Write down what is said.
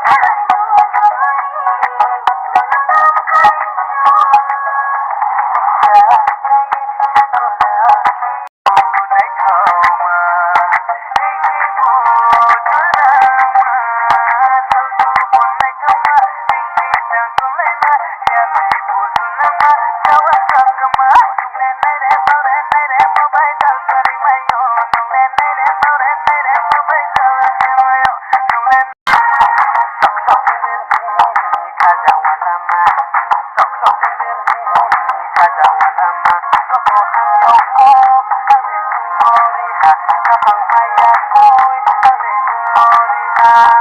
Hãy subscribe cho kênh Ghiền Mì Gõ để không bỏ lỡ